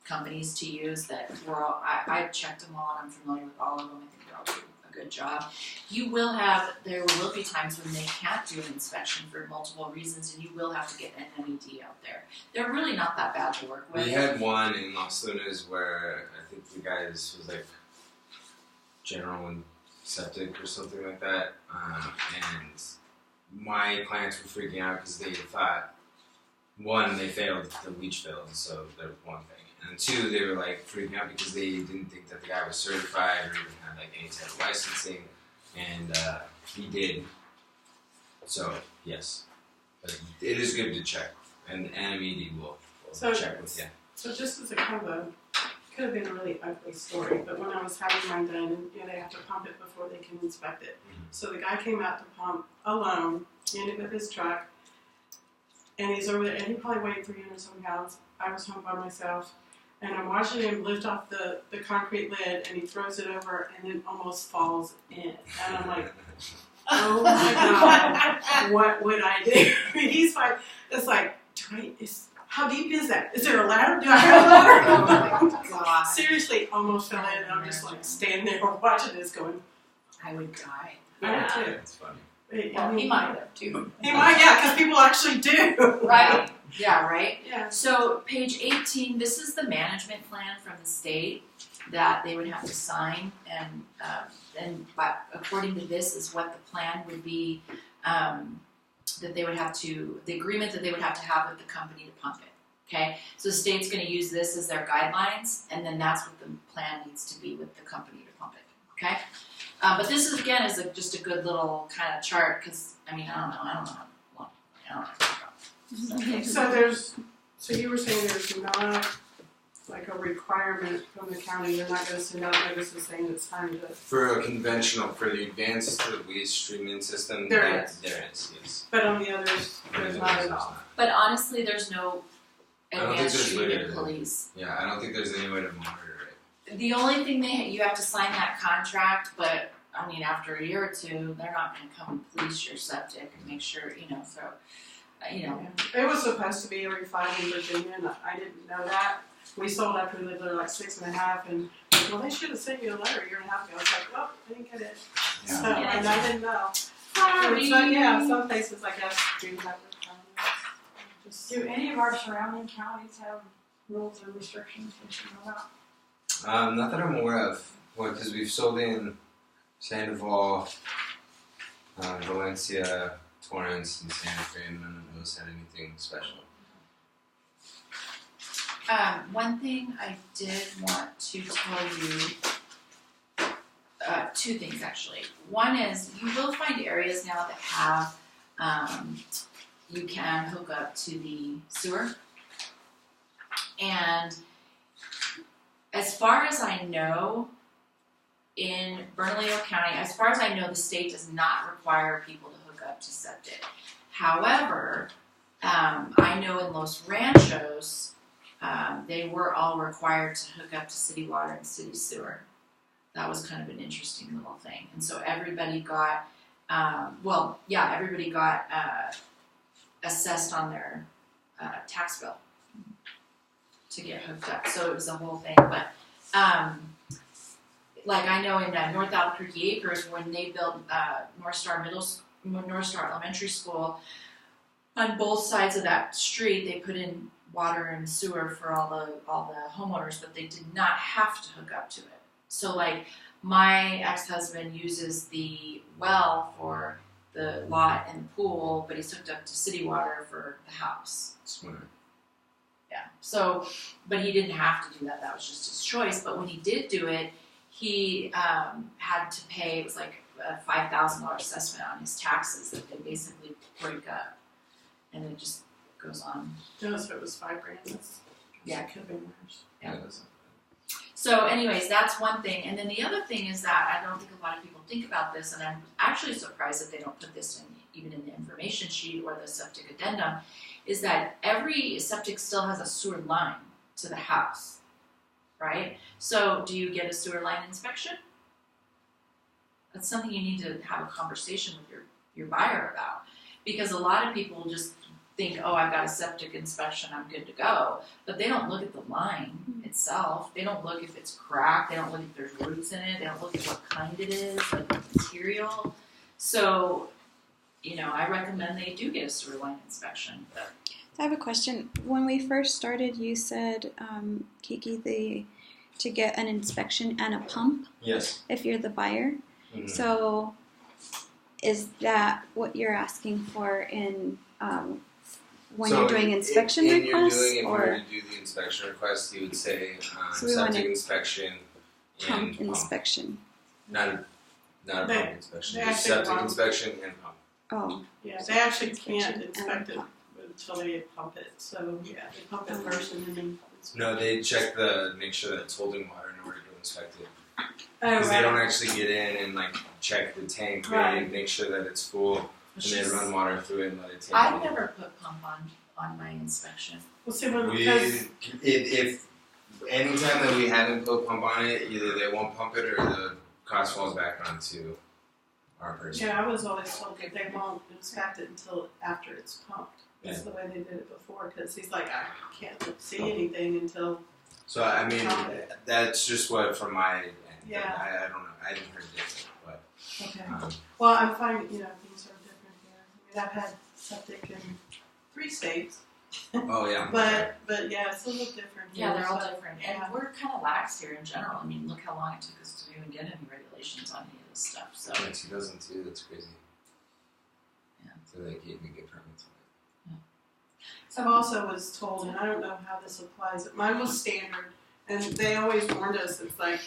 companies to use that we're all, I've checked them all and I'm familiar with all of them. I think they're all doing a good job. There will be times when they can't do an inspection for multiple reasons and you will have to get an NED out there. They're really not that bad to work with. We had one in Los Lunas where I think the guy was like general and septic or something like that, and my clients were freaking out because they thought, one, they failed the leach field, so that was one thing, and two, they were like freaking out because they didn't think that the guy was certified or even had like any type of licensing, and he did. So yes, but it is good to check, and NMED will check with you. So just as a kind of could have been a really ugly story, but when I was having mine done, they have to pump it before they can inspect it. Mm-hmm. So the guy came out to pump alone, in it with his truck, and he's over there, and he probably weighed 300 some pounds. I was home by myself, and I'm watching him lift off the concrete lid, and he throws it over, and it almost falls in. And I'm like, oh my God, what would I do? He's like, it's like, how deep is that? Is there a ladder? Do I have a ladder? Oh my God. Seriously, almost fell in, and I'm just like standing there watching this going, I would die. I would too. It's funny. Well, he might have too. He might, yeah, because people actually do. Right. Yeah, right? Yeah. So page 18, this is the management plan from the state that they would have to sign, and according to this is what the plan would be, that they would have to, the agreement that they would have to have with the company to pump it. Okay, so the state's going to use this as their guidelines, and then that's what the plan needs to be with the company to pump it. Okay, but this is again is just a good little kind of chart because I mean I don't know how long. So you were saying there's not like a requirement from the county. They're not going to send out notices saying it's time to. For a conventional, for the advanced waste treatment system, There is. There is, yes. But on the others, there's not at all. But honestly, there's no I don't think advanced there's way treatment to- police. Yeah, I don't think there's any way to monitor it. The only thing you have to sign that contract, but I mean after a year or two, they're not going to come and police your septic and make sure so. It was supposed to be every 5 in Virginia, and I didn't know that. We sold after we lived there like 6.5, and well, they should have sent you a letter a year and a half ago. I was like, well, I didn't get it. Yeah. So, and I didn't know. Sorry. So, yeah, some places I guess do have requirements. Do any of our surrounding counties have rules or restrictions we should know about? Not that I'm aware of. Well, because we've sold in Sandoval, Valencia, Torrance, and Santa Fe, and none of those had anything special. One thing I did want to tell you, two things actually. One is you will find areas now that have, you can hook up to the sewer. And as far as I know, in Bernalillo County, as far as I know, the state does not require people to hook up to septic. However, I know in Los Ranchos, they were all required to hook up to city water and city sewer. That was kind of an interesting little thing. And so everybody got, everybody got assessed on their tax bill to get hooked up. So it was a whole thing. But like I know in North Albuquerque Acres, when they built North Star Elementary School, on both sides of that street, they put in water and sewer for all the homeowners, but they did not have to hook up to it. So like my ex-husband uses the well for the lot and the pool, but he's hooked up to city water for the house. Smart. Yeah. So, but he didn't have to do that. That was just his choice. But when he did do it, he had to pay. It was like a $5,000 assessment on his taxes that they basically break up, and it just goes on. Just if it was $5,000. Yeah. It could have been worse. Yeah. So anyways, that's one thing. And then the other thing is that I don't think a lot of people think about this, and I'm actually surprised that they don't put this in even in the information sheet or the septic addendum, is that every septic still has a sewer line to the house, right? So do you get a sewer line inspection? That's something you need to have a conversation with your buyer about, because a lot of people just think, oh, I've got a septic inspection, I'm good to go. But they don't look at the line itself. They don't look if it's cracked. They don't look if there's roots in it. They don't look at what kind it is, like the material. So, I recommend they do get a sewer line inspection. But I have a question. When we first started, you said, Kiki, to get an inspection and a pump Yes. if you're the buyer. Mm-hmm. So is that what you're asking for in when you're doing inspection requests? If you were to do the inspection request, you would say So we want septic a inspection pump and pump. inspection. Not a pump inspection. they Just actually septic pump. inspection and pump. Oh, Yeah, they actually Inspection can't inspect it and until they pump it. So yeah, they pump it first and then they inspect. No, they check make sure that it's holding water in order to inspect it. Oh, Because they don't right. actually get in and check the tank. They Right. make sure that it's full and they run water through it and let it take. I've never put pump on my inspection. Well, see, when We, because if anytime that we haven't put pump on it, either they won't pump it or the cost falls back onto our person. Yeah, I was always told that they won't inspect it until after it's pumped. That's the way they did it before, because he's like, I can't see anything until. So I mean, that's just what from my end. Yeah. I don't know. I haven't heard different, but. Okay. Well, I'm finding things are different here. I mean, I've had septic in 3 states. Oh yeah. But yeah, it's a little different. Yeah, here, they're all so, different. yeah. And we're kind of lax here in general. I mean, look how long it took us to even get any regulations on any of this stuff. So. Yeah, 2002. That's crazy. Yeah. So they gave me good permits on it. I also was told, and I don't know how this applies, but mine was standard, and they always warned us, it's like,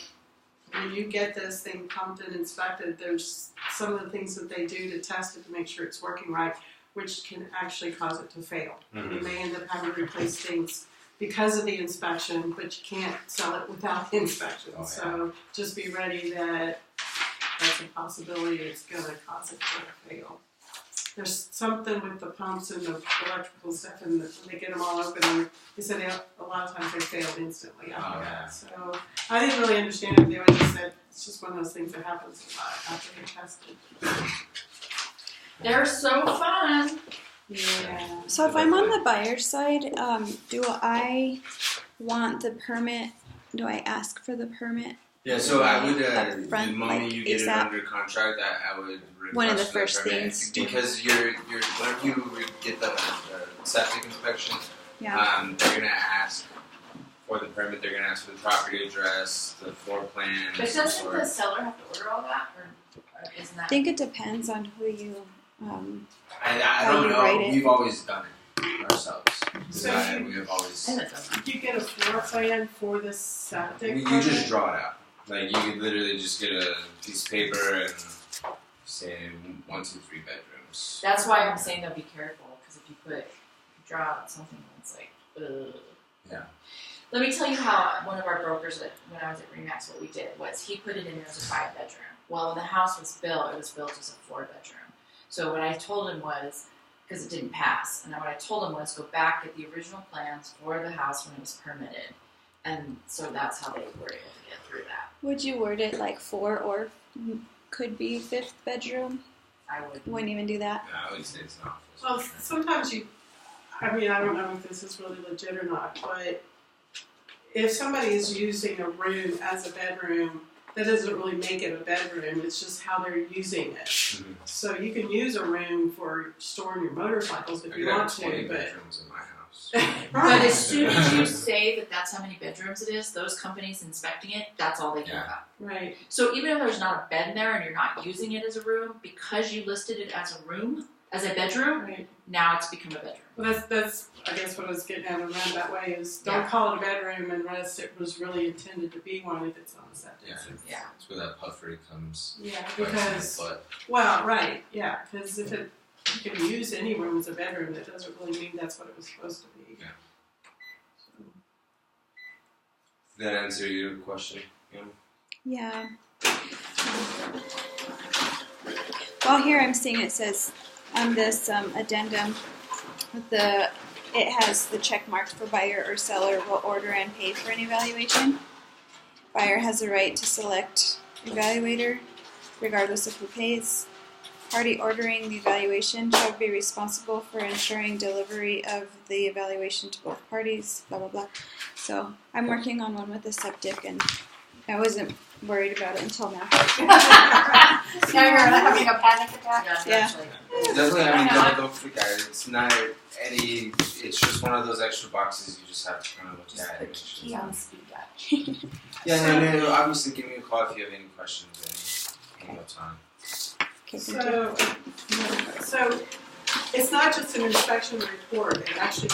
when you get this thing pumped and inspected, there's some of the things that they do to test it to make sure it's working right, which can actually cause it to fail. Mm-hmm. You may end up having to replace things because of the inspection, but you can't sell it without the inspection. Oh, yeah. So just be ready that that's a possibility it's going to cause it to fail. There's something with the pumps and the electrical stuff, and when they get them all open, and they said a lot of times they fail instantly after that. So I didn't really understand it. They always just said it's just one of those things that happens a lot after they're tested. They're so fun. Yeah. So if I'm on the buyer's side, do I want the permit? Do I ask for the permit? Yeah, so I would, Up front, the moment like you get it ASAP? under contract, I would request One of the for first permit. things. Because whenever you get the septic inspection, Yeah. they're gonna ask for the permit. They're gonna ask for the property address, the floor plan. But doesn't the seller have to order all that, or isn't I that? think it depends on who you. I how don't you know. write it. We've always done it ourselves. So We have always. And it doesn't. You get a floor plan for the septic. You just draw it out. Like you could literally just get a piece of paper and say 1, 2, 3 bedrooms. That's why I'm saying though, be careful, because if you draw out something that's like, ugh. Yeah. Let me tell you how one of our brokers, when I was at Remax, what we did was he put it in there as a 5-bedroom. Well, when the house was built, it was built as a 4-bedroom. So what I told him was, because it didn't pass, and what I told him was go back, get the original plans for the house when it was permitted. And so that's how they were able to get through that. Would you word it like 4 or could be 5th bedroom? I would. Wouldn't even do that. No, I would say it's not. Well, sometimes I don't know if this is really legit or not, but if somebody is using a room as a bedroom, that doesn't really make it a bedroom. It's just how they're using it. Mm-hmm. So you can use a room for storing your motorcycles if you want to, 20 but bedrooms in my house. But as soon as you say that that's how many bedrooms it is, those companies inspecting it, that's all they care about. Right. So even if there's not a bed in there and you're not using it as a room, because you listed it as a room, as a bedroom, Right. now it's become a bedroom. Well, that's I guess what I was getting at around that way is don't call it a bedroom unless it was really intended to be one if it's on a septic system. Yeah. That's where that puffery comes. Yeah, right because from the butt. well, right, yeah, because if you can use any room as a bedroom, that doesn't really mean that's what it was supposed to be. Yeah. So. Did that answer your question? Yeah. Well, here I'm seeing it says on this addendum, it has the check marks for buyer or seller will order and pay for an evaluation. Buyer has the right to select evaluator, regardless of who pays. Party ordering the evaluation shall be responsible for ensuring delivery of the evaluation to both parties, blah, blah, blah. So I'm working on one with the septic, and I wasn't worried about it until now. Now you're having a panic attack? Yeah. Definitely, I mean, don't freak out. It's not any. It's just one of those extra boxes you just have to kind of look Just at. put and Kiki on speed dial. Yeah, no, obviously, give me a call if you have any questions. Any time. Okay, thank you. So it's not just an inspection report; they actually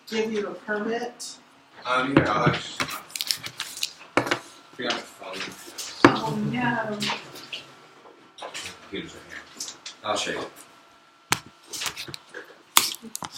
give you a permit. Here, I'll actually. Forgot my phone. Oh no! Computer's right here. I'll show you.